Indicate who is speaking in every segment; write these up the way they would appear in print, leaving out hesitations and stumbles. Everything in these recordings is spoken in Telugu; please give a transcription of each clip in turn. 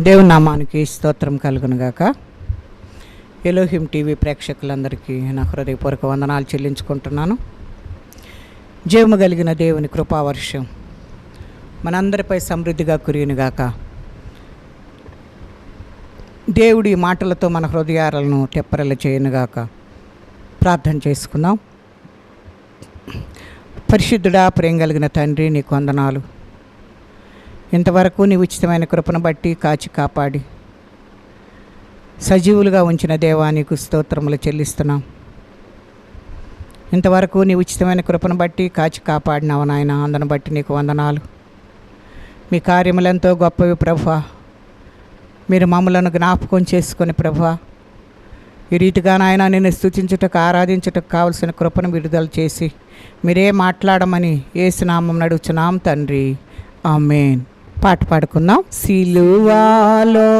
Speaker 1: దేవుని నామానికి స్తోత్రం కలుగునుగాక. ఎలోహిం టీవీ ప్రేక్షకులందరికీ నా హృదయపూర్వక వందనాలు చెల్లించుకుంటున్నాను. జీవము కలిగిన దేవుని కృపావర్షం మనందరిపై సమృద్ధిగా కురియునుగాక. దేవుడి మాటలతో మన హృదయాలను తెప్పరలు చేయనుగాక. ప్రార్థన చేసుకుందాం. పరిశుద్ధుడా, ప్రేమ కలిగిన తండ్రి, నీకు వందనాలు. ఇంతవరకు నీ ఉచితమైన కృపను బట్టి కాచి కాపాడి సజీవులుగా ఉంచిన దేవా, నీకు స్తోత్రములు చెల్లిస్తున్నాం. ఇంతవరకు నీ ఉచితమైన కృపను బట్టి కాచి కాపాడినావు నాయన, అందును బట్టి నీకు వందనాలు. మీ కార్యములెంతో గొప్పవి ప్రభువా. మీరు మమ్మలను జ్ఞాపకం చేసుకొని ప్రభువా, ఈ రీతిగా నాయన నిన్ను స్తుతించుటకు ఆరాధించుటకు కావలసిన కృపను విడుదల చేసి మీరే మాట్లాడమని యేసు నామమున అడుగుచున్నాం తండ్రి, ఆమేన్. పాట పాడుకుందాం. సిలువాలో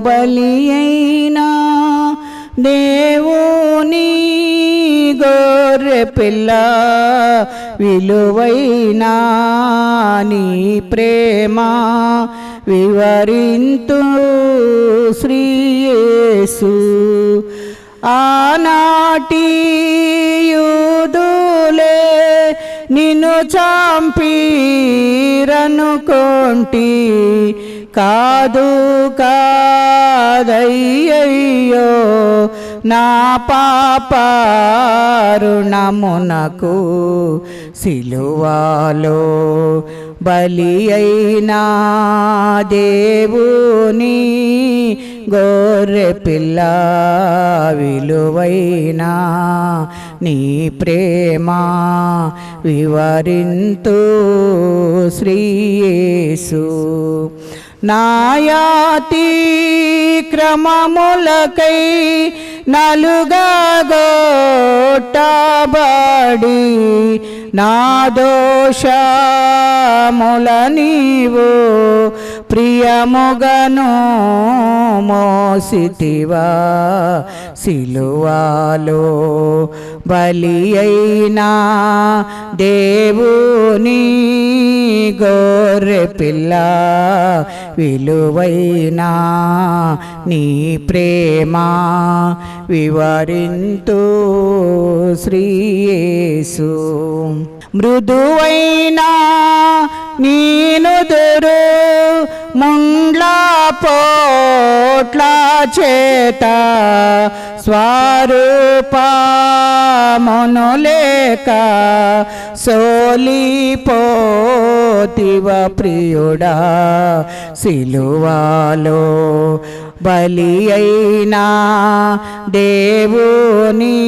Speaker 1: బలి అయినా దేవుని గొర్రె పిల్ల, విలువైనా నీ ప్రేమ వివరింతు శ్రీ యేసు. ఆనాటి యూదులే నిన్ను చంపిరనుకొంటి, కాదు కాదయ్యయ్యో నా పాపరుణమునకు సిలువలో బలి అయినా దేవుని గొర్రె పిల్ల, విలువైనా నీ ప్రేమ వివరింతు శ్రీ యేసు. నాయాతి క్రమములకై నలుగా గొట్టబడి, నా దోషముల నీవు ప్రియముగను మోసితివా. సిలువలో బలి అయినా దేవుని గొర్రె పిల్ల, విలువైనా నీ ప్రేమ వివరింతు శ్రీ యేసు. మృదువైనా నీనుదురు ముండ్ల పోట్ల చేత, స్వరూపమును లేక సోలిపోతివ ప్రియుడా. సిలువలో బలి అయినా దేవుని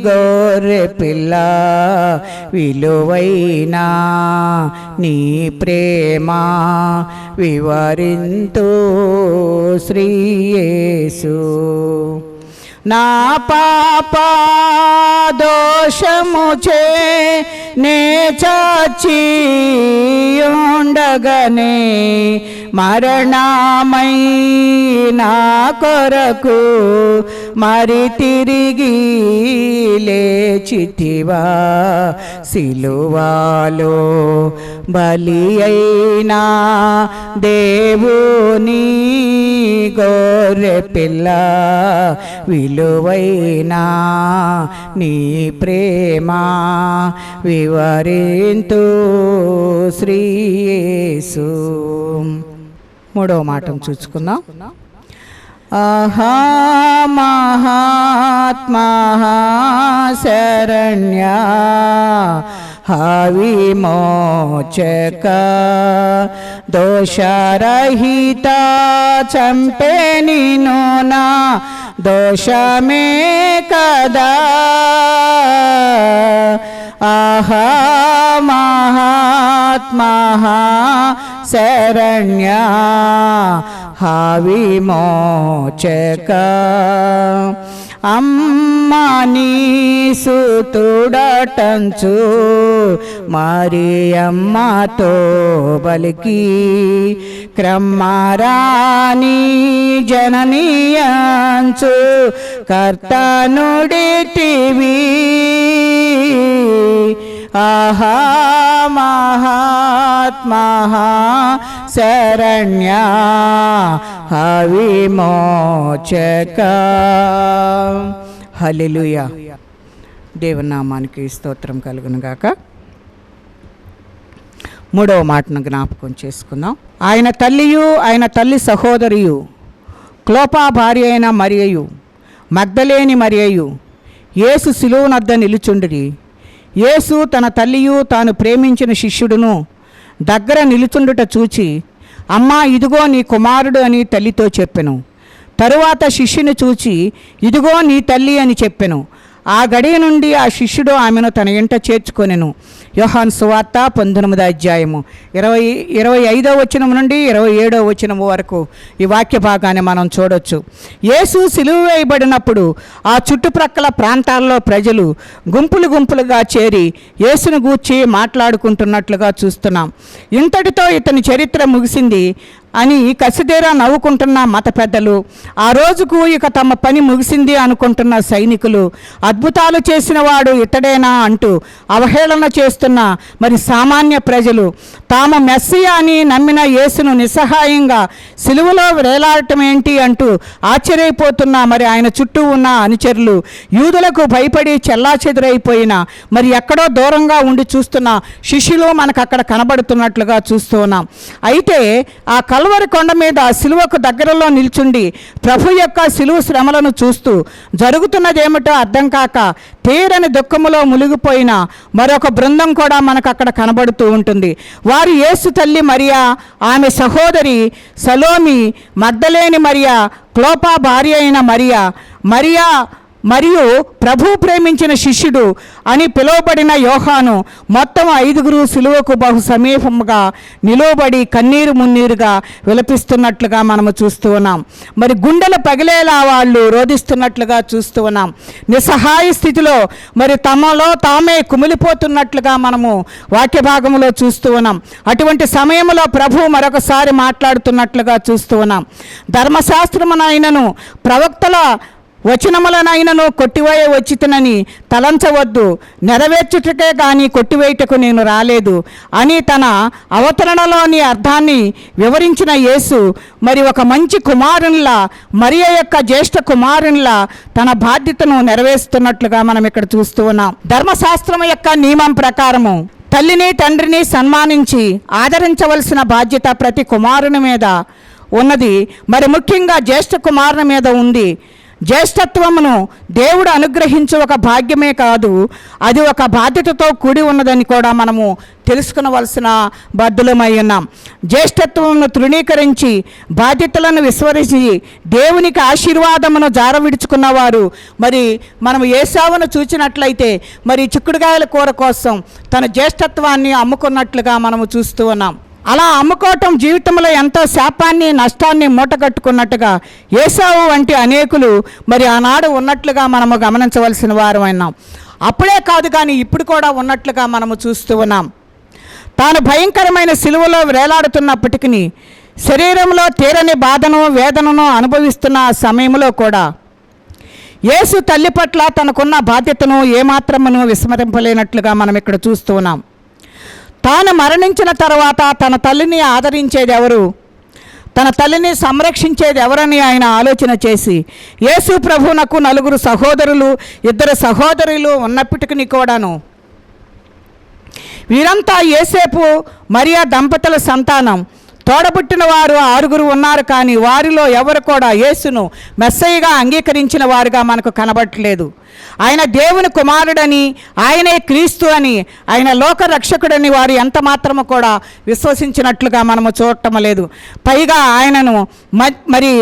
Speaker 1: గొర్రె పిల్ల, విలువైనా నీ ప్రేమ వివరింతు శ్రీ యేసు. నా పాప దోషముచే నే చచ్చి ఉండగనే, మరణమై నా కొరకు మరి తిరిగి లేచితివా. సిలువలో బలి అయినా దేవుని గొర్రె పిల్ల, విలువైనా నీ ప్రేమ వివరింతు శ్రీ యేసు. మూడవ మాటను చూసుకుందాం. ఆహా మహాత్మా శరణ్య విమోచక, దోషరహిత చంపే నిన్ను నా దోషమే కదా. ఆహా మహాత్మా శరణ్య విమోచక, అమ్మా నీ సుతుడటంచు మరియమ్మతో బలికి, క్రమరాని జననీయంచు కర్తనుడిటివి. ఆహా మహాత్మా శరణ్యా విమోచక. హల్లెలూయా. దేవుని నామానికి స్తోత్రం కలుగును గాక. మూడవ మాటను జ్ఞాపకం చేసుకుందాం. ఆయన తల్లియు ఆయన తల్లి సహోదరియు క్లోపా భార్య అయిన మరియయు మగ్దలేని మరియయు యేసు శిలువనద్ద నిలుచుండిరి. యేసు తన తల్లియు తాను ప్రేమించిన శిష్యుడును దగ్గర నిలుచుండుట చూచి, అమ్మా, ఇదిగో నీ కుమారుడు అని తల్లితో చెప్పెను. తరువాత శిష్యుని చూచి, ఇదిగో నీ తల్లి అని చెప్పెను. ఆ గడియ నుండి ఆ శిష్యుడు ఆమెను తన ఇంట చేర్చుకొనెను. యోహాను సువార్త 19వ అధ్యాయము 25వ వచనం నుండి 27వ వచనం వరకు ఈ వాక్య భాగాన్ని మనం చూడొచ్చు. యేసు సిలువ వేయబడినప్పుడు ఆ చుట్టుప్రక్కల ప్రాంతాల్లో ప్రజలు గుంపులు గుంపులుగా చేరి యేసును గూర్చి మాట్లాడుకుంటున్నట్లుగా చూస్తున్నాం. ఇంతటితో ఇతని చరిత్ర ముగిసింది అని కసిదేరా నవ్వుకుంటున్న మత పెద్దలు, ఆ రోజుకు ఇక తమ పని ముగిసింది అనుకుంటున్న సైనికులు, అద్భుతాలు చేసిన వాడు ఇతడేనా అంటూ అవహేళన చేస్తున్న మరి సామాన్య ప్రజలు, తాము మెస్సియా అని నమ్మిన యేసును నిస్సహాయంగా సిలువలో వేలాడటం ఏంటి అంటూ ఆశ్చర్యపోతున్న మరి ఆయన చుట్టూ ఉన్న అనుచరులు, యూదులకు భయపడి చెల్లాచెదురైపోయిన మరి ఎక్కడో దూరంగా ఉండి చూస్తున్న శిష్యులు మనకు అక్కడ కనబడుతున్నట్లుగా చూస్తూ ఉన్నాం. అయితే ఆ కల్వరి కొండ మీద సిలువకు దగ్గరలో నిల్చుండి ప్రభు యొక్క సిలువ శ్రమలను చూస్తూ జరుగుతున్నదేమిటో అర్థం కాక తీరని దుఃఖములో మునిగిపోయిన మరొక బృందం కూడా మనకు అక్కడ కనబడుతూ ఉంటుంది. వారు యేసు తల్లి మరియా, ఆమె సహోదరి సలోమి, మగ్దలేని మరియా, క్లోపా భార్య అయిన మరియా మరియు ప్రభు ప్రేమించిన శిష్యుడు అని పిలువబడిన యోహాను, మొత్తం 5గురు సిలువకు బహు సమీపముగా నిలువబడి కన్నీరు మున్నీరుగా విలపిస్తున్నట్లుగా మనము చూస్తూ ఉన్నాం. మరి గుండెలు పగిలేలా వాళ్ళు రోధిస్తున్నట్లుగా చూస్తూ ఉన్నాం. నిస్సహాయ స్థితిలో మరి తమలో తామే కుమిలిపోతున్నట్లుగా మనము వాక్య భాగంలో చూస్తూ ఉన్నాం. అటువంటి సమయంలో ప్రభు మరొకసారి మాట్లాడుతున్నట్లుగా చూస్తూ ఉన్నాం. ధర్మశాస్త్రమునైనను ప్రవక్తల వచనములనైనను కొట్టివేయ వచ్చితనని తలంచవద్దు, నెరవేర్చుటకే కానీ కొట్టివేయటకు నేను రాలేదు అని తన అవతరణలోని అర్థాన్ని వివరించిన యేసు మరి ఒక మంచి కుమారునిలా, మరియ యొక్క జ్యేష్ఠ కుమారునిలా తన బాధ్యతను నెరవేరుస్తున్నట్లుగా మనం ఇక్కడ చూస్తూ ఉన్నాం. ధర్మశాస్త్రం యొక్క నియమం ప్రకారము తల్లిని తండ్రిని సన్మానించి ఆదరించవలసిన బాధ్యత ప్రతి కుమారుని మీద ఉన్నది. మరి ముఖ్యంగా జ్యేష్ఠ కుమారుని మీద ఉంది. జ్యేష్ఠత్వమును దేవుడు అనుగ్రహించే ఒక భాగ్యమే కాదు, అది ఒక బాధ్యతతో కూడి ఉన్నదని కూడా మనము తెలుసుకునవలసిన బద్ధులమై ఉన్నాం. జ్యేష్ఠత్వమును తృణీకరించి బాధ్యతలను విస్మరించి దేవునికి ఆశీర్వాదమును జారవిడుచుకున్నవారు మరి మనం ఏసావును చూచినట్లయితే మరి చిక్కుడుగాయల కూర కోసం తన జ్యేష్ఠత్వాన్ని అమ్ముకున్నట్లుగా మనము చూస్తూ ఉన్నాం. అలా అమ్ముకోవటం జీవితంలో ఎంతో శాపాన్ని నష్టాన్ని మూటగట్టుకున్నట్టుగా ఏసావు వంటి అనేకులు మరి ఆనాడు ఉన్నట్లుగా మనము గమనించవలసిన వారమైనాం. అప్పుడే కాదు కానీ ఇప్పుడు కూడా ఉన్నట్లుగా మనము చూస్తూ ఉన్నాం. తాను భయంకరమైన సిలువలో వేలాడుతున్నప్పటికీ శరీరంలో తీరని బాధను వేదనను అనుభవిస్తున్న ఆ సమయంలో కూడా యేసు తల్లి పట్ల తనకున్న బాధ్యతను ఏమాత్రమును విస్మరింపలేనట్లుగా మనం ఇక్కడ చూస్తూ ఉన్నాం. తాను మరణించిన తర్వాత తన తల్లిని ఆదరించేది ఎవరు, తన తల్లిని సంరక్షించేది ఎవరని ఆయన ఆలోచన చేసి యేసు ప్రభువునకు 4 సహోదరులు 2 సహోదరులు ఉన్నప్పటికీ కూడాను వీరంతా యేసేపు మరియా దంపతుల సంతానం. తోడబుట్టిన వారు 6 ఉన్నారు, కానీ వారిలో ఎవరు కూడా యేసును మెస్సయ్యగా అంగీకరించిన వారుగా మనకు కనబడట్లేదు. ఆయన దేవుని కుమారుడని, ఆయనే క్రీస్తు అని, ఆయన లోక రక్షకుడని వారు ఎంత మాత్రము కూడా విశ్వసించినట్లుగా మనము చూడటం లేదు. పైగా ఆయనను మరి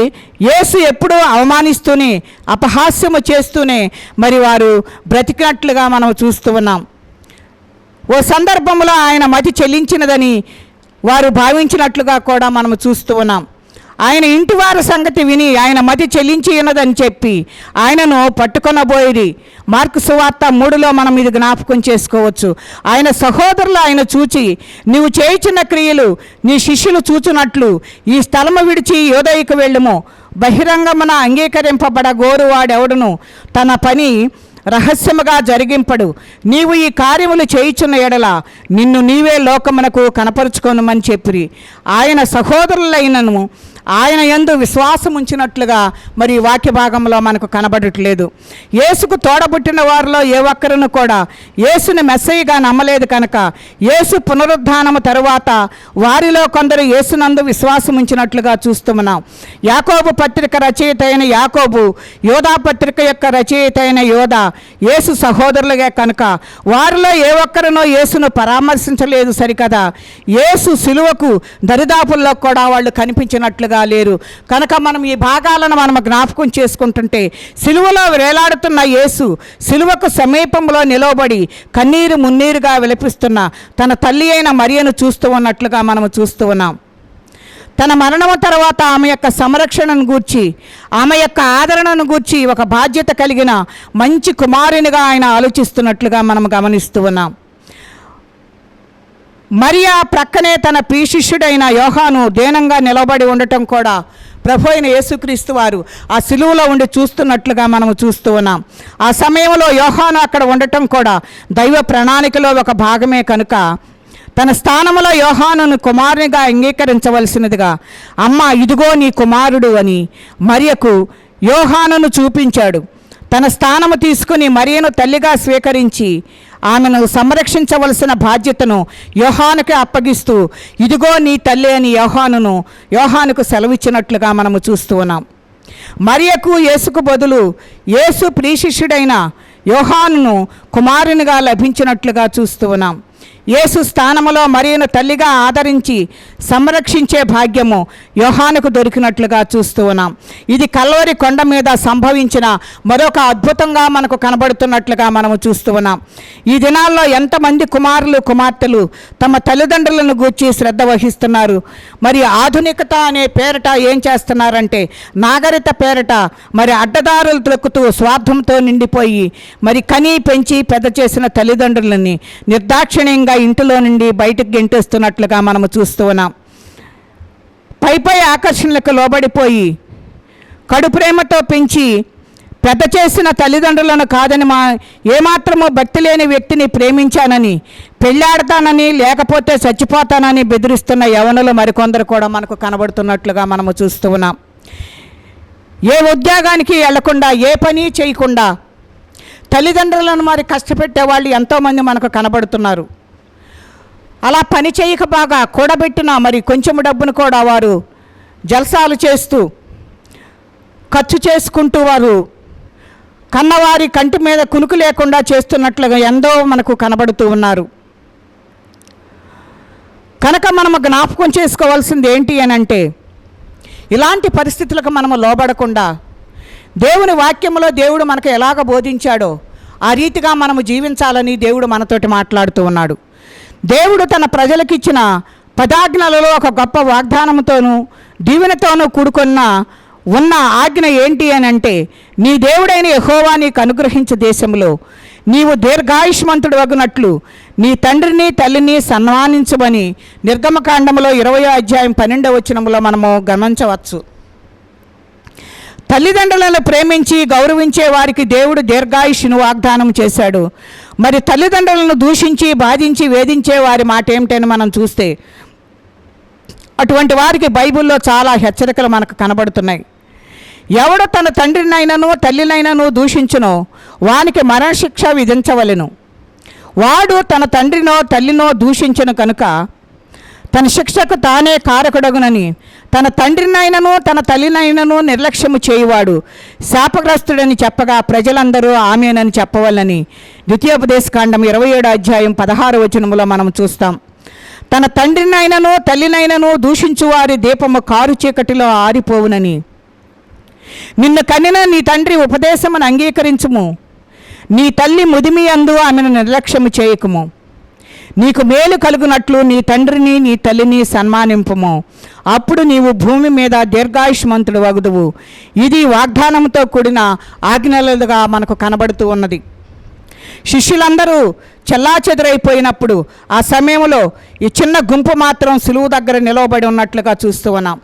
Speaker 1: యేసు ఎప్పుడూ అవమానిస్తూనే అపహాస్యము చేస్తూనే మరి వారు బ్రతికినట్లుగా మనం చూస్తూ ఉన్నాం. ఓ సందర్భంలో ఆయన మతి చెల్లించినదని వారు భావించినట్లుగా కూడా మనము చూస్తూ ఉన్నాం. ఆయన ఇంటి వారి సంగతి విని ఆయన మతి చెల్లించి ఉన్నదని చెప్పి ఆయనను పట్టుకొనబోయిరి. మార్కు సువార్త 3లో మనం ఇది జ్ఞాపకం చేసుకోవచ్చు. ఆయన సహోదరులు ఆయన చూచి, నీవు చేయుచున్న క్రియలు నీ శిష్యులు చూచున్నట్లు ఈ స్థలము విడిచి యోదయకు వెళ్ళుము, బహిరంగమున అంగీకరింపబడ గోరువాడెవడును తన పని రహస్యముగా జరిగింపడు. నీవు ఈ కార్యములు చేయుచున్న ఎడల నిన్ను నీవే లోకమునకు కనపరుచుకొనుమని చెప్పిరి. ఆయన సహోదరులైనను ఆయన యందు విశ్వాసం ఉంచినట్లుగా మరి వాక్య భాగంలో మనకు కనబడట్లేదు. యేసుకు తోడబుట్టిన వారిలో ఏ ఒక్కరును కూడా యేసుని మెస్సయ్యగా నమ్మలేదు కనుక యేసు పునరుద్ధానము తరువాత వారిలో కొందరు యేసునందు విశ్వాసం ఉంచినట్లుగా చూస్తున్నాం. యాకోబు పత్రిక రచయిత అయిన యాకోబు, యోధా పత్రిక యొక్క రచయిత అయిన యోధా యేసు సహోదరులుగా కనుక వారిలో ఏ ఒక్కరినో యేసును పరామర్శించలేదు సరికదా, యేసు సిలువకు దరిదాపుల్లో కూడా వాళ్ళు కనిపించినట్లుగా లేరు. కనుక మనం ఈ భాగాలను మనం జ్ఞాపకం చేసుకుంటుంటే సిలువలో వేలాడుతున్న యేసు సిలువకు సమీపంలో నిలవబడి కన్నీరు మున్నీరుగా విలపిస్తున్న తన తల్లి అయిన మరియను చూస్తూ ఉన్నట్లుగా మనము చూస్తూ ఉన్నాం. తన మరణము తర్వాత ఆమె యొక్క సంరక్షణను గూర్చి, ఆమె యొక్క ఆదరణను గూర్చి ఒక బాధ్యత కలిగిన మంచి కుమారునిగా ఆయన ఆలోచిస్తున్నట్లుగా మనం గమనిస్తూ ఉన్నాం. మరియా ప్రక్కనే తన శిష్యుడైన యోహాను దీనంగా నిలబడి ఉండటం కూడా ప్రభు అయిన యేసుక్రీస్తు వారు ఆ సిలువలో ఉండి చూస్తున్నట్లుగా మనము చూస్తూ ఉన్నాం. ఆ సమయంలో యోహాను అక్కడ ఉండటం కూడా దైవ ప్రణాళికలో ఒక భాగమే కనుక తన స్థానంలో యోహానును కుమారునిగా అంగీకరించవలసినదిగా, అమ్మ ఇదిగో నీ కుమారుడు అని మరియకు యోహానును చూపించాడు. తన స్థానము తీసుకుని మరియను తల్లిగా స్వీకరించి ఆమెను సంరక్షించవలసిన బాధ్యతను యోహానుకి అప్పగిస్తూ ఇదిగో నీ తల్లి అని యోహానుకు సెలవిచ్చినట్లుగా మనము చూస్తూ ఉన్నాం. మరియకు యేసుకు బదులు యేసు ప్రియశిష్యుడైన యోహానును కుమారునిగా లభించినట్లుగా చూస్తూ ఉన్నాం. యేసు స్థానములో మరియను తల్లిగా ఆదరించి సంరక్షించే భాగ్యము యోహానుకు దొరికినట్లుగా చూస్తూ ఉన్నాం. ఇది కల్వరి కొండ మీద సంభవించిన మరొక అద్భుతంగా మనకు కనబడుతున్నట్లుగా మనము చూస్తూ ఉన్నాం. ఈ దినాల్లో ఎంతమంది కుమారులు కుమార్తెలు తమ తల్లిదండ్రులను గూర్చి శ్రద్ధ వహిస్తున్నారు. మరి ఆధునికత అనే పేరట ఏం చేస్తున్నారంటే నాగరికత పేరట మరి అడ్డదారులు త్రొక్కుతూ స్వార్థంతో నిండిపోయి మరి కని పెంచి పెద్ద చేసిన తల్లిదండ్రులని నిర్దాక్షిణ్యంగా ఇంటిలో నుండి బయటకు గెంటేస్తున్నట్లుగా మనము చూస్తూ ఉన్నాం. పై ఆకర్షణలకు లోబడిపోయి కడు ప్రేమతో పెంచి పెద్ద చేసిన తల్లిదండ్రులను కాదని ఏమాత్రమో భక్తి లేని వ్యక్తిని ప్రేమించానని, పెళ్ళాడతానని, లేకపోతే చచ్చిపోతానని బెదిరిస్తున్న యవనులు మరికొందరు కూడా మనకు కనబడుతున్నట్లుగా మనము చూస్తూ ఉన్నాం. ఏ ఉద్యోగానికి వెళ్లకుండా, ఏ పని చేయకుండా తల్లిదండ్రులను మరి కష్టపెట్టే వాళ్ళు ఎంతోమంది మనకు కనబడుతున్నారు. అలా పని చేయక బాగా కూడబెట్టిన మరి కొంచెం డబ్బును కూడా వారు జల్సాలు చేస్తూ ఖర్చు చేసుకుంటూ వారు కన్నవారి కంటి మీద కునుకు లేకుండా చేస్తున్నట్లుగా ఎంతో మనకు కనబడుతూ ఉన్నారు. కనుక మనము జ్ఞాపకం చేసుకోవాల్సింది ఏంటి అని అంటే, ఇలాంటి పరిస్థితులకు మనము లోబడకుండా దేవుని వాక్యంలో దేవుడు మనకు ఎలాగ బోధించాడో ఆ రీతిగా మనము జీవించాలని దేవుడు మనతోటి మాట్లాడుతూ ఉన్నాడు. దేవుడు తన ప్రజలకు ఇచ్చిన పదాజ్ఞలలో ఒక గొప్ప వాగ్దానంతోనూ దీవెనతోనూ కూడుకున్న ఉన్న ఆజ్ఞ ఏంటి అని అంటే, నీ దేవుడైన యెహోవా నీకు అనుగ్రహించే దేశంలో నీవు దీర్ఘాయుష్మంతుడు వగునట్లు నీ తండ్రిని తల్లిని సన్మానించమని నిర్గమకాండంలో 20వ అధ్యాయం 12వ వచనంలో మనము గమనించవచ్చు. తల్లిదండ్రులను ప్రేమించి గౌరవించే వారికి దేవుడు దీర్ఘాయుష్ను వాగ్దానం చేశాడు. మరి తల్లిదండ్రులను దూషించి బాధించి వేధించే వారి మాట ఏమిటని మనం చూస్తే అటువంటి వారికి బైబిల్లో చాలా హెచ్చరికలు మనకు కనబడుతున్నాయి. ఎవడు తన తండ్రినైనను తల్లినైనను దూషించునో వానికి మరణశిక్ష విధించవలెను. వాడు తన తండ్రినో తల్లినో దూషించును కనుక తన శిక్షకు తానే కారకుడగునని తన తండ్రినైనను తన తల్లినైనను నిర్లక్ష్యము చేయువాడు శాపగ్రస్తుడని చెప్పగా ప్రజలందరూ ఆమేనని చెప్పవలని ద్వితీయోపదేశకాండం 27వ అధ్యాయం 16వ వచనములో మనం చూస్తాం. తన తండ్రినైనను తల్లినైనను దూషించువారి దీపము కారు చీకటిలో ఆరిపోవునని, నిన్ను కనిన నీ తండ్రి ఉపదేశమును అంగీకరించుము, నీ తల్లి ముదిమి యందు ఆమెను నిర్లక్ష్యము చేయకుము, నీకు మేలు కలుగునట్లు నీ తండ్రిని నీ తల్లిని సన్మానింపుము, అప్పుడు నీవు భూమి మీద దీర్ఘాయుష్మంతుడు వగుదువు. ఇది వాగ్దానంతో కూడిన ఆజ్ఞలుగా మనకు కనబడుతూ ఉన్నది. శిష్యులందరూ చెల్లాచెదురైపోయినప్పుడు ఆ సమయంలో ఈ చిన్న గుంపు మాత్రం సులువు దగ్గర నిలవబడి ఉన్నట్లుగా చూస్తూ ఉన్నాం.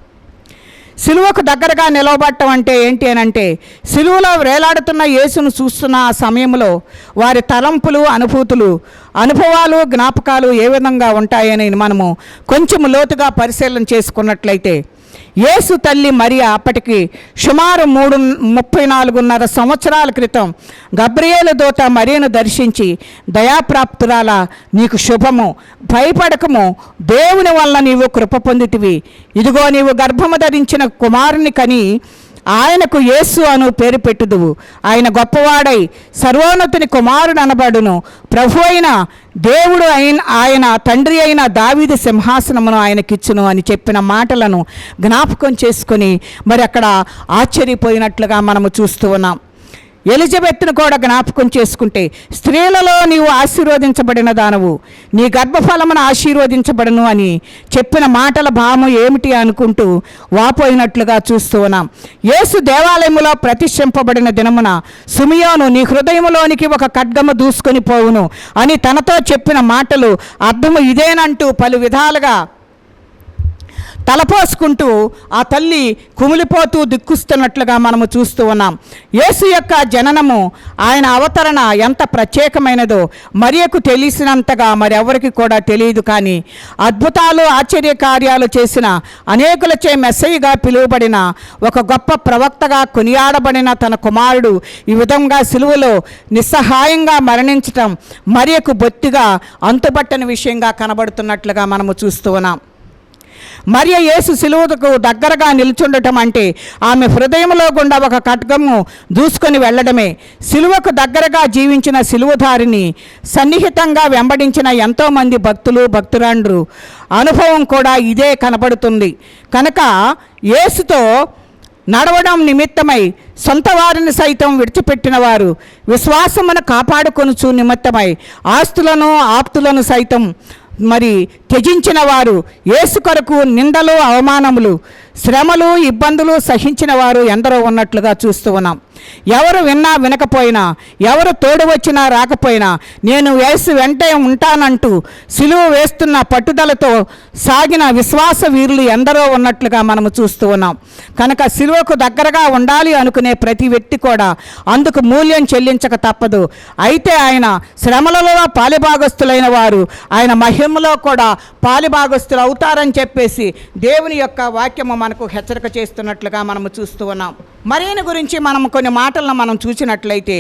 Speaker 1: సిలువకు దగ్గరగా నిలవబట్టం అంటే ఏంటి అని అంటే, సిలువలో వేలాడుతున్న యేసును చూస్తున్న ఆ సమయంలో వారి తలంపులు, అనుభవాలు, జ్ఞాపకాలు ఏ విధంగా ఉంటాయని మనము కొంచెం లోతుగా పరిశీలన చేసుకున్నట్లయితే, యేసు తల్లి మరియా అప్పటికి సుమారు 34.5 సంవత్సరాల క్రితం గబ్రియేలు దూత మరియను దర్శించి, దయాప్రాప్తురాల, నీకు శుభము, భయపడకము, దేవుని వల్ల నీవు కృప పొందితివి, ఇదిగో నీవు గర్భము ధరించిన కుమారుని కని ఆయనకు యేసు అను పేరు పెట్టుదువు, ఆయన గొప్పవాడై సర్వోన్నతుని కుమారుడు అనబడును, ప్రభు అయిన దేవుడు ఆయన తండ్రి అయిన దావీదు సింహాసనమును ఆయనకిచ్చును అని చెప్పిన మాటలను జ్ఞాపకం చేసుకొని మరి అక్కడ ఆశ్చర్యపోయినట్లుగా మనము చూస్తూ ఉన్నాం. ఎలిజబెత్ను కూడా జ్ఞాపకం చేసుకుంటే, స్త్రీలలో నీవు ఆశీర్వదించబడిన దానవు, నీ గర్భఫలమును ఆశీర్వదించబడను అని చెప్పిన మాటల భావం ఏమిటి అనుకుంటూ వాపోయినట్లుగా చూస్తూ ఉన్నాం. యేసు దేవాలయములో ప్రతిష్ఠింపబడిన దినమున సిమియోను నీ హృదయములోనికి ఒక ఖడ్గము దూసుకొని పోవును అని తనతో చెప్పిన మాటలు అర్థము ఇదేనంటూ పలు విధాలుగా తలపోసుకుంటూ ఆ తల్లి కుమిలిపోతూ దిక్కుస్తున్నట్లుగా మనము చూస్తూ ఉన్నాం. యేసు యొక్క జననము, ఆయన అవతరణ ఎంత ప్రత్యేకమైనదో మరియకు తెలిసినంతగా మరి ఎవరికి కూడా తెలియదు. కానీ అద్భుతాలు, ఆశ్చర్యకార్యాలు చేసిన, అనేకులచే మెస్సయ్యగా పిలువబడిన, ఒక గొప్ప ప్రవక్తగా కొనియాడబడిన తన కుమారుడు ఈ విధంగా సిలువలో నిస్సహాయంగా మరణించటం మరియకు బొత్తిగా అంతుబట్టని విషయంగా కనబడుతున్నట్లుగా మనము చూస్తూ ఉన్నాం. మరియ యేసు సిలువకు దగ్గరగా నిల్చుండటం అంటే ఆమె హృదయంలో గుండా ఒక ఖడ్గము దూసుకొని వెళ్ళడమే. సిలువకు దగ్గరగా జీవించిన సిలువధారిని సన్నిహితంగా వెంబడించిన ఎంతోమంది భక్తులు, భక్తురాండ్రు అనుభవం కూడా ఇదే కనబడుతుంది. కనుక యేసుతో నడవడం నిమిత్తమై సొంత వారిని సైతం విడిచిపెట్టిన వారు, విశ్వాసమును కాపాడుకొనుచు నిమిత్తమై ఆస్తులను, ఆప్తులను సైతం మరి త్యజించిన వారు, యేసు కొరకు నిందలు, అవమానములు, శ్రమలు, ఇబ్బందులు సహించిన వారు ఎందరో ఉన్నట్లుగా చూస్తూ ఉన్నాం. ఎవరు విన్నా వినకపోయినా, ఎవరు తోడు వచ్చినా రాకపోయినా, నేను యేసు వెంటే ఉంటానంటూ సిలువ వేస్తున్న పట్టుదలతో సాగిన విశ్వాస వీరులు ఎందరో ఉన్నట్లుగా మనము చూస్తూ ఉన్నాం. కనుక సిలువకు దగ్గరగా ఉండాలి అనుకునే ప్రతి వ్యక్తి కూడా అందుకు మూల్యం చెల్లించక తప్పదు. అయితే ఆయన శ్రమలలో పాలిభాగస్తులైన వారు ఆయన మహిమలో కూడా పాలిభాగస్తులు అవుతారని చెప్పేసి దేవుని యొక్క వాక్యము మనకు హెచ్చరిక చేస్తున్నట్లుగా మనము చూస్తూ ఉన్నాం. మరియను గురించి మనం కొన్ని మాటలను మనం చూసినట్లయితే,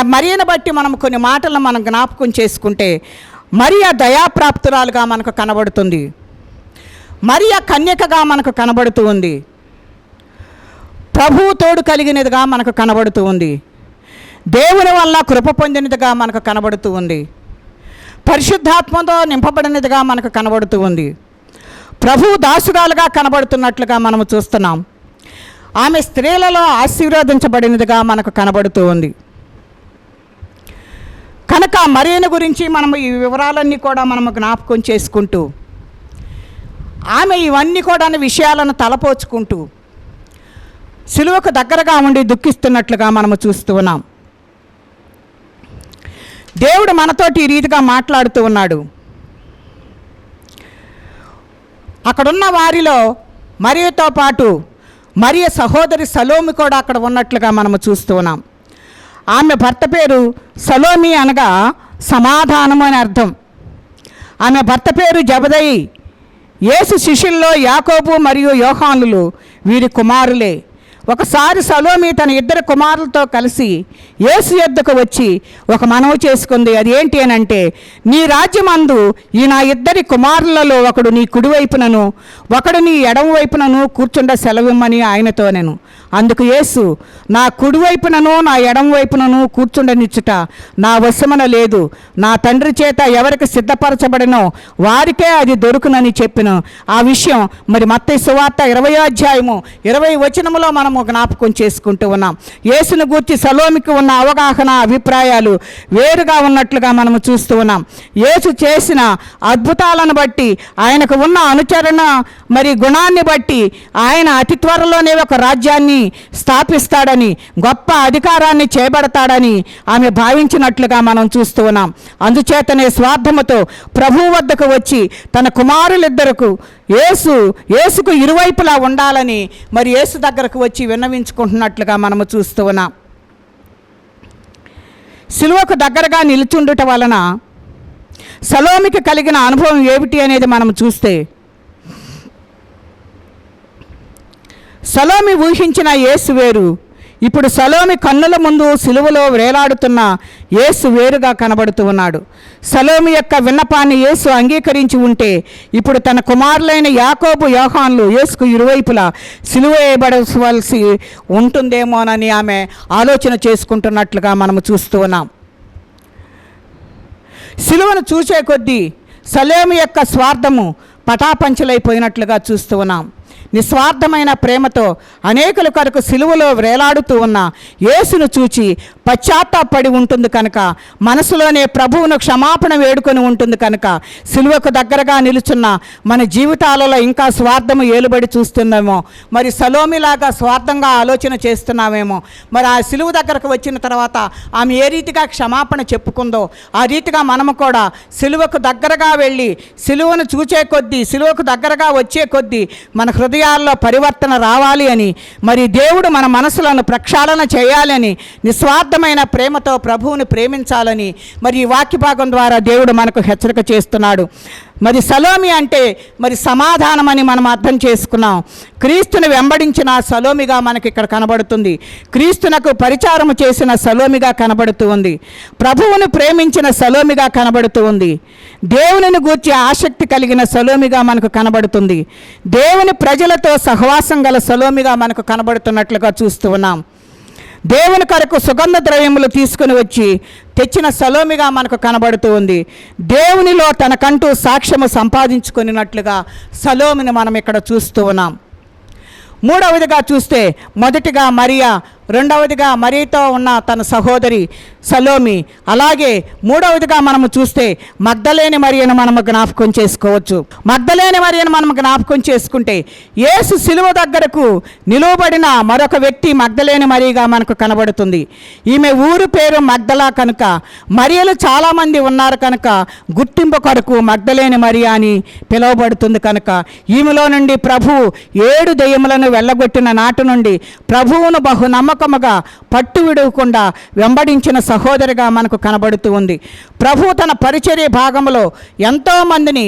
Speaker 1: మరియను బట్టి మనం కొన్ని మాటలను మనం జ్ఞాపకం చేసుకుంటే, మరియ దయాప్రాప్తురాలుగా మనకు కనబడుతుంది, మరియ కన్యకగా మనకు కనబడుతూ ఉంది, ప్రభువు తోడు కలిగినదిగా మనకు కనబడుతూ ఉంది, దేవుని వల్ల కృప పొందినదిగా మనకు కనబడుతూ ఉంది, పరిశుద్ధాత్మతో నింపబడినదిగా మనకు కనబడుతూ ఉంది, ప్రభువు దాసురాలుగా కనబడుతున్నట్లుగా మనము చూస్తున్నాం. ఆమె స్త్రీలలో ఆశీర్వదించబడినదిగా మనకు కనబడుతూ ఉంది. కనుక మరియను గురించి మనము ఈ వివరాలన్నీ కూడా మనము జ్ఞాపకం చేసుకుంటూ, ఆమె ఇవన్నీ కూడా విషయాలను తలపోచుకుంటూ సిలువకు దగ్గరగా ఉండి దుఃఖిస్తున్నట్లుగా మనము చూస్తూ ఉన్నాం. దేవుడు మనతోటి ఈ రీతిగా మాట్లాడుతూ ఉన్నాడు. అక్కడున్న వారిలో మరియతో పాటు మరియ సహోదరి సలోమి కూడా అక్కడ ఉన్నట్లుగా మనము చూస్తూ ఉన్నాం. ఆమె భర్త పేరు సలోమి అనగా సమాధానము అని అర్థం. ఆమె భర్త పేరు జబదయి. యేసు శిష్యుల్లో యాకోబు మరియు యోహానులు వీరి కుమారులే. ఒకసారి సలోమి తన 2 కుమారులతో కలిసి యేసు యొద్దకు వచ్చి ఒక మనవి చేసుకుంది. అది ఏంటి అని అంటే, నీ రాజ్యమందు ఈ నా 2 కుమారులలో ఒకడు నీ కుడివైపునను ఒకడు నీ ఎడమ వైపునను కూర్చుండ సెలవిమ్మని ఆయనతో నేను. అందుకు యేసు, నా కుడివైపునను నా ఎడమ వైపునను కూర్చుండనిచ్చుట నా వశమున లేదు, నా తండ్రి చేత ఎవరికి సిద్ధపరచబడినో వారికే అది దొరుకునని చెప్పిను. ఆ విషయం మరి మత్తయి సువార్త 20వ అధ్యాయము 20వ వచనములో మనము జ్ఞాపకం చేసుకుంటూ ఉన్నాం. యేసును గూర్చి సలోమికి ఉన్న అవగాహన, అభిప్రాయాలు వేరుగా ఉన్నట్లుగా మనము చూస్తూ ఉన్నాం. యేసు చేసిన అద్భుతాలను బట్టి, ఆయనకు ఉన్న అనుచరణ మరి గుణాన్ని బట్టి ఆయన అతి త్వరలోనే ఒక రాజ్యాన్ని స్థాపిస్తాడని, గొప్ప అధికారాన్ని చేపడతాడని ఆమె భావించినట్లుగా మనం చూస్తూ ఉన్నాం. అందుచేతనే స్వార్థముతో ప్రభువు వద్దకు వచ్చి తన కుమారులిద్దరకు యేసుకు ఇరువైపులా ఉండాలని మరి యేసు దగ్గరకు వచ్చి విన్నవించుకుంటున్నట్లుగా మనము చూస్తూ ఉన్నాం. సిలువకు దగ్గరగా నిలుచుండుట వలన సలోమికి కలిగిన అనుభవం ఏమిటి అనేది మనం చూస్తే, సలోమి ఊహించిన యేసు వేరు, ఇప్పుడు సలోమి కన్నుల ముందు సిలువలో వేలాడుతున్న యేసు వేరుగా కనబడుతూ ఉన్నాడు. సలోమి యొక్క విన్నపాన్ని యేసు అంగీకరించి ఉంటే ఇప్పుడు తన కుమారులైన యాకోబు, యోహాన్లు యేసుకు ఇరువైపులా సిలువ వేయబడవలసి ఉంటుందేమోనని ఆమె ఆలోచన చేసుకుంటున్నట్లుగా మనము చూస్తూ ఉన్నాం. సిలువను చూసే కొద్దీ సలోమి యొక్క స్వార్థము పటాపంచలైపోయినట్లుగా చూస్తూ ఉన్నాం. నిస్వార్థమైన ప్రేమతో అనేకుల కొరకు సిలువలో వేలాడుతూ ఉన్న యేసును చూచి పశ్చాత్తాపడి ఉంటుంది కనుక, మనసులోనే ప్రభువును క్షమాపణ వేడుకొని ఉంటుంది కనుక, సిలువకు దగ్గరగా నిలుచున్న మన జీవితాలలో ఇంకా స్వార్థము ఏలుబడి చూస్తున్నామో, మరి సలోమిలాగా స్వార్థంగా ఆలోచన చేస్తున్నామేమో. మరి ఆ సిలువ దగ్గరకు వచ్చిన తర్వాత ఆమె ఏ రీతిగా క్షమాపణ చెప్పుకుందో ఆ రీతిగా మనము కూడా సిలువకు దగ్గరగా వెళ్ళి సిలువను చూచే కొద్దీ, సిలువకు దగ్గరగా వచ్చే కొద్దీ మన హృదయాల్లో పరివర్తన రావాలి అని, మరి దేవుడు మన మనసులను ప్రక్షాళన చేయాలని, నిస్వార్థమైన ప్రేమతో ప్రభువుని ప్రేమించాలని మరి ఈ వాక్య భాగం ద్వారా దేవుడు మనకు హెచ్చరిక చేస్తున్నాడు. మరి సలోమి అంటే మరి సమాధానం అని మనం అర్థం చేసుకున్నాం. క్రీస్తుని వెంబడించిన సలోమిగా మనకి ఇక్కడ కనబడుతుంది. క్రీస్తునకు పరిచారము చేసిన సలోమిగా కనబడుతూ ఉంది. ప్రభువును ప్రేమించిన సలోమిగా కనబడుతూ ఉంది. దేవునిని గూర్చి ఆసక్తి కలిగిన సలోమిగా మనకు కనబడుతుంది. దేవుని ప్రజలతో సహవాసం గల సలోమిగా మనకు కనబడుతున్నట్లుగా చూస్తూ ఉన్నాం. దేవుని కొరకు సుగంధ ద్రవ్యములు తీసుకుని వచ్చి తెచ్చిన సలోమిగా మనకు కనబడుతూ ఉంది. దేవునిలో తనకంటూ సాక్ష్యము సంపాదించుకున్నట్లుగా సలోమిని మనం ఇక్కడ చూస్తూ ఉన్నాం. మూడవదిగా చూస్తే మొదటిగా మరియా, రెండవదిగా మరియతో ఉన్న తన సహోదరి సలోమి, అలాగే మూడవదిగా మనము చూస్తే మగ్దలేని మరియను మనము జ్ఞాపకం చేసుకోవచ్చు. మగ్దలేని మరియను మనము జ్ఞాపకం చేసుకుంటే యేసు సిలువ దగ్గరకు నిలువబడిన మరొక వ్యక్తి మగ్దలేని మరియగా మనకు కనబడుతుంది. ఈమె ఊరు పేరు మగ్దలా కనుక, మరియలు చాలామంది ఉన్నారు కనుక గుర్తింపు కొరకు మగ్దలేని మరియ అని పిలువబడుతుంది కనుక, ఈమెలో నుండి ప్రభువు 7 దెయ్యములను వెళ్ళగొట్టిన నాటి నుండి ప్రభువును బహు నమ్మకముగా పట్టు విడవకుండా వెంబడించిన సహోదరిగా మనకు కనబడుతూ ఉంది. ప్రభు తన పరిచర్య భాగంలో ఎంతోమందిని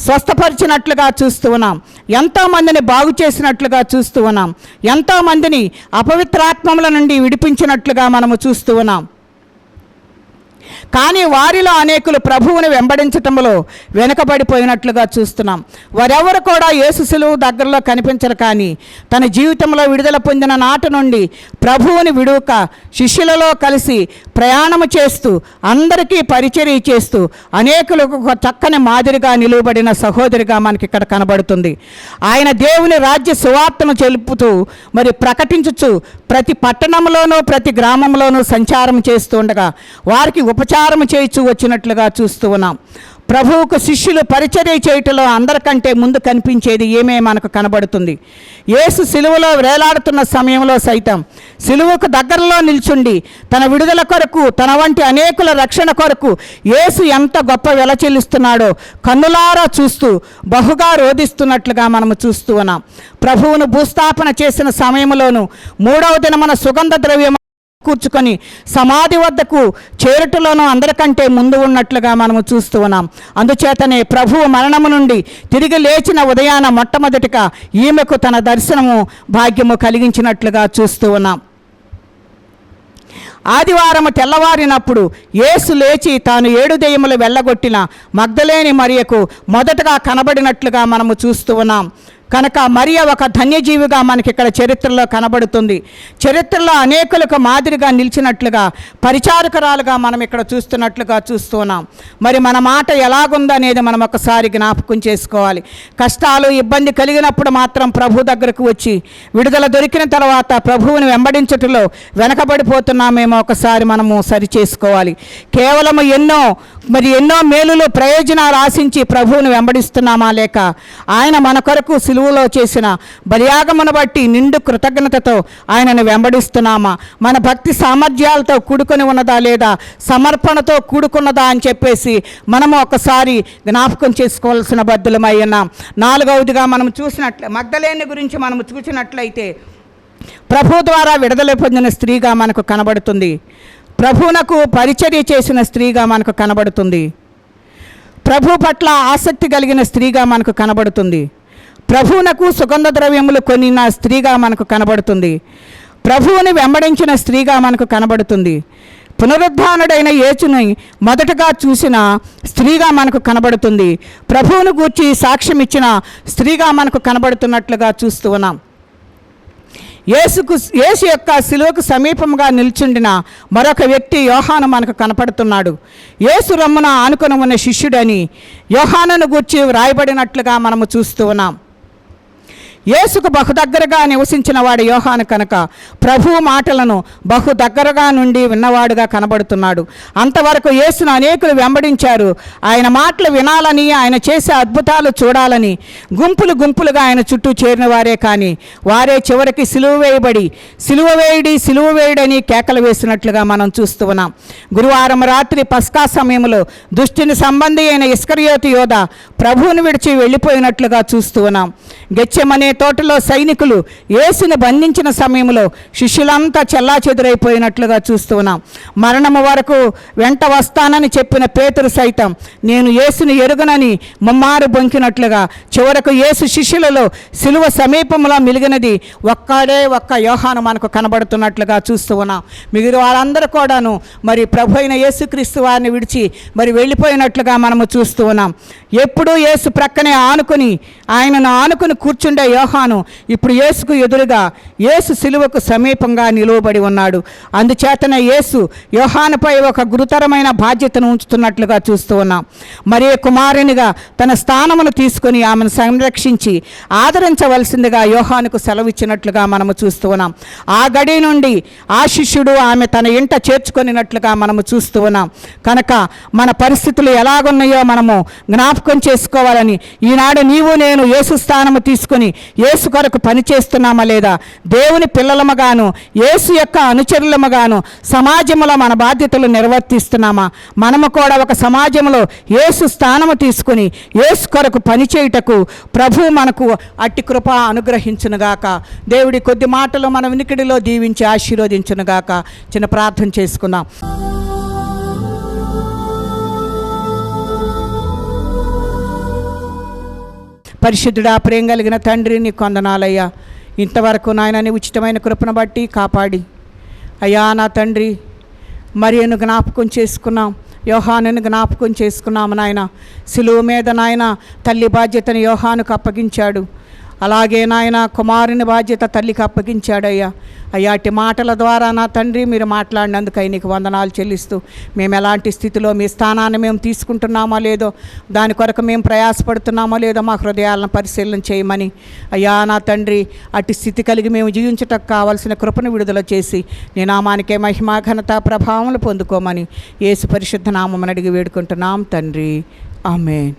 Speaker 1: స్వస్థపరిచినట్లుగా చూస్తూ ఉన్నాం. ఎంతోమందిని బాగు చేసినట్లుగా చూస్తూ ఉన్నాం. ఎంతోమందిని అపవిత్రాత్మముల నుండి విడిపించినట్లుగా మనము చూస్తూ ఉన్నాం. కానీ వారిలో అనేకులు ప్రభువుని వెంబడించటంలో వెనుకబడిపోయినట్లుగా చూస్తున్నాం. వారెవరు కూడా యేసు సిలువ దగ్గరలో కనిపించరు. కానీ తన జీవితంలో విడుదల పొందిన నాటి నుండి ప్రభువుని విడువక శిష్యులలో కలిసి ప్రయాణము చేస్తూ అందరికీ పరిచర్య చేస్తూ అనేకులకు ఒక చక్కని మాదిరిగా నిలువబడిన సహోదరిగా మనకి ఇక్కడ కనబడుతుంది. ఆయన దేవుని రాజ్య సువార్తను తెలుపుతూ మరి ప్రకటించుచు ప్రతి పట్టణంలోనూ ప్రతి గ్రామంలోనూ సంచారం చేస్తూ ఉండగా వారికి ఉపచారం చేయించు వచ్చినట్లుగా చూస్తూ ఉన్నాం. ప్రభువుకు శిష్యులు పరిచర్య చేయటంలో అందరికంటే ముందు కనిపించేది ఏమే మనకు కనబడుతుంది. యేసు సిలువలో వేలాడుతున్న సమయంలో సైతం సిలువకు దగ్గరలో నిల్చుండి తన విడుదల కొరకు, తన వంటి అనేకుల రక్షణ కొరకు యేసు ఎంత గొప్ప వెల చెల్లిస్తున్నాడో కన్నులారా చూస్తూ బహుగా రోధిస్తున్నట్లుగా మనము చూస్తూ ఉన్నాం. ప్రభువును భూస్థాపన చేసిన సమయంలోనూ 3వ దినమున సుగంధ ద్రవ్యం కూర్చుకొని సమాధి వద్దకు చేరుటలోనూ అందరికంటే ముందు ఉన్నట్లుగా మనము చూస్తూ ఉన్నాం. అందుచేతనే ప్రభువు మరణము నుండి తిరిగి లేచిన ఉదయాన మొట్టమొదటిగా ఈమెకు తన దర్శనము భాగ్యము కలిగించినట్లుగా చూస్తూ ఉన్నాం. ఆదివారము తెల్లవారినప్పుడు యేసు లేచి తాను 7 దెయ్యములు వెళ్ళగొట్టిన మగ్దలేని మరియకు మొదటగా కనబడినట్లుగా మనము చూస్తూ ఉన్నాం. కనుక మరియ ఒక ధన్యజీవిగా మనకి ఇక్కడ చరిత్రలో కనబడుతుంది. చరిత్రలో అనేకులకు మాదిరిగా నిలిచినట్లుగా, పరిచారకురాలుగా మనం ఇక్కడ చూస్తున్నట్లుగా చూస్తున్నాం. మరి మన మాట ఎలాగుందనేది మనం ఒకసారి జ్ఞాపకం చేసుకోవాలి. కష్టాలు, ఇబ్బంది కలిగినప్పుడు మాత్రం ప్రభు దగ్గరకు వచ్చి విడుదల దొరికిన తర్వాత ప్రభువుని వెంబడించటంలో వెనకబడిపోతున్నామేమో ఒకసారి మనము సరి చేసుకోవాలి. కేవలం ఎన్నో మేలులు, ప్రయోజనాలు ఆశించి ప్రభువుని వెంబడిస్తున్నామా, లేక ఆయన మన కొరకు సిలువ సిలువలో చేసిన బలియాగమును బట్టి నిండు కృతజ్ఞతతో ఆయనను వెంబడిస్తున్నామా? మన భక్తి సామర్థ్యాలతో కూడుకొని ఉన్నదా లేదా సమర్పణతో కూడుకున్నదా అని చెప్పేసి మనము ఒకసారి జ్ఞాపకం చేసుకోవాల్సిన బద్దులమై ఉన్నాం. నాలుగవదిగా మనం మగ్దలేని గురించి మనం చూసినట్లయితే ప్రభు ద్వారా విడుదల పొందిన స్త్రీగా మనకు కనబడుతుంది. ప్రభువునకు పరిచర్య చేసిన స్త్రీగా మనకు కనబడుతుంది. ప్రభు పట్ల ఆసక్తి కలిగిన స్త్రీగా మనకు కనబడుతుంది. ప్రభువునకు సుగంధ ద్రవ్యములు కొనిన స్త్రీగా మనకు కనబడుతుంది. ప్రభువుని వెంబడించిన స్త్రీగా మనకు కనబడుతుంది. పునరుద్ధానుడైన యేసుని మొదటగా చూసిన స్త్రీగా మనకు కనబడుతుంది. ప్రభువును గూర్చి సాక్ష్యం ఇచ్చిన స్త్రీగా మనకు కనబడుతున్నట్లుగా చూస్తూ ఉన్నాం. యేసు యొక్క శిలువకు సమీపంగా నిల్చుండిన మరొక వ్యక్తి యోహాను మనకు కనపడుతున్నాడు. యేసు రొమ్మున ఆనుకొని ఉన్న శిష్యుడని యోహానును గూర్చి వ్రాయబడినట్లుగా మనము చూస్తూ ఉన్నాం. యేసుకు బహు దగ్గరగా నివసించిన వాడు యోహాను కనుక ప్రభువు మాటలను బహు దగ్గరగా నుండి విన్నవాడుగా కనబడుతున్నాడు. అంతవరకు యేసును అనేకులు వెంబడించారు. ఆయన మాటలు వినాలని, ఆయన చేసే అద్భుతాలు చూడాలని గుంపులు గుంపులుగా ఆయన చుట్టూ చేరిన వారే కానీ వారే చివరికి సిలువ వేయుడని కేకలు వేసినట్లుగా మనం చూస్తూ ఉన్నాం. గురువారం రాత్రి పస్కా సమయంలో దుష్టుని సంబంధి అయిన ఇస్కరియోతు యోధ ప్రభువును విడిచి వెళ్ళిపోయినట్లుగా చూస్తూ ఉన్నాం. గెత్సెమనే తోటలో సైనికులు యేసుని బంధించిన సమయంలో శిష్యులంతా చెల్లాచెదురైపోయినట్లుగా చూస్తూ ఉన్నాం. మరణము వరకు వెంట వస్తానని చెప్పిన పేతురు సైతం నేను యేసుని ఎరుగనని ముమ్మారు బొంకినట్లుగా చివరకు యేసు శిష్యులలో సిలువ సమీపంలో మిలిగినది ఒక్క యోహాను మనకు కనబడుతున్నట్లుగా చూస్తూ ఉన్నాం. మిగిలిన వాళ్ళందరూ కూడాను మరి ప్రభు అయిన యేసుక్రీస్తు వారిని విడిచి మరి వెళ్ళిపోయినట్లుగా మనము చూస్తూ ఉన్నాం. ఎప్పుడూ యేసు ప్రక్కనే ఆయనను ఆనుకుని కూర్చుండే యోహాను ఇప్పుడు యేసుకు ఎదురుగా యేసు సిలువకు సమీపంగా నిలువబడి ఉన్నాడు. అందుచేతనే యేసు యోహానుపై ఒక గురుతరమైన బాధ్యతను ఉంచుతున్నట్లుగా చూస్తూ ఉన్నాం. మరి కుమారునిగా తన స్థానమును తీసుకుని ఆమెను సంరక్షించి ఆదరించవలసిందిగా యోహానుకు సెలవిచ్చినట్లుగా మనము చూస్తూ ఉన్నాం. ఆ గడి నుండి ఆ శిష్యుడు ఆమె తన ఇంట చేర్చుకొనినట్లుగా మనము చూస్తూ ఉన్నాం. కనుక మన పరిస్థితులు ఎలాగున్నాయో మనము జ్ఞాపకం చేసుకోవాలని ఈనాడు నీవు నేను యేసు స్థానము తీసుకొని యేసు కొరకు పనిచేస్తున్నామా లేదా, దేవుని పిల్లలముగాను యేసు యొక్క అనుచరులముగాను సమాజంలో మన బాధ్యతలు నిర్వర్తిస్తున్నామా? మనము కూడా ఒక సమాజంలో యేసు స్థానము తీసుకుని యేసు కొరకు పనిచేయుటకు ప్రభు మనకు అట్టి కృప అనుగ్రహించునుగాక. దేవుడి కొద్ది మాటలు మన వినికిడిలో దీవించి ఆశీర్వదించునుగాక. చిన్న ప్రార్థన చేసుకుందాం. పరిశుద్ధుడా, ప్రేమ కలిగిన తండ్రి, నీ కొందనాలయ్యా. ఇంతవరకు నాయన నీ ఉచితమైన కృపను బట్టి కాపాడి అయ్యా నా తండ్రి మరియను జ్ఞాపకం చేసుకున్నాం, యోహానుని జ్ఞాపకం చేసుకున్నాము నాయన. సిలువ మీద నాయన తల్లి బాధ్యతను యోహానుకు అప్పగించాడు. అలాగే నాయన కుమారుని బాధ్యత తల్లికి అప్పగించాడయ్యా. అయ్యాటి మాటల ద్వారా నా తండ్రి మీరు మాట్లాడినందుకై నీకు వందనాలు చెల్లిస్తూ మేము ఎలాంటి స్థితిలో మీ స్థానాన్ని మేము తీసుకుంటున్నామో లేదో, దాని కొరకు మేము ప్రయాసపడుతున్నామో లేదో మా హృదయాలను పరిశీలన చేయమని అయ్యా నా తండ్రి అట్టి స్థితి కలిగి మేము జీవించటకు కావాల్సిన కృపను విడుదల చేసి నీ నామానికే మహిమా ఘనత ప్రభావములు పొందుకోమని యేసు పరిశుద్ధ నామమును అడిగి వేడుకుంటున్నాం తండ్రి. ఆమేన్.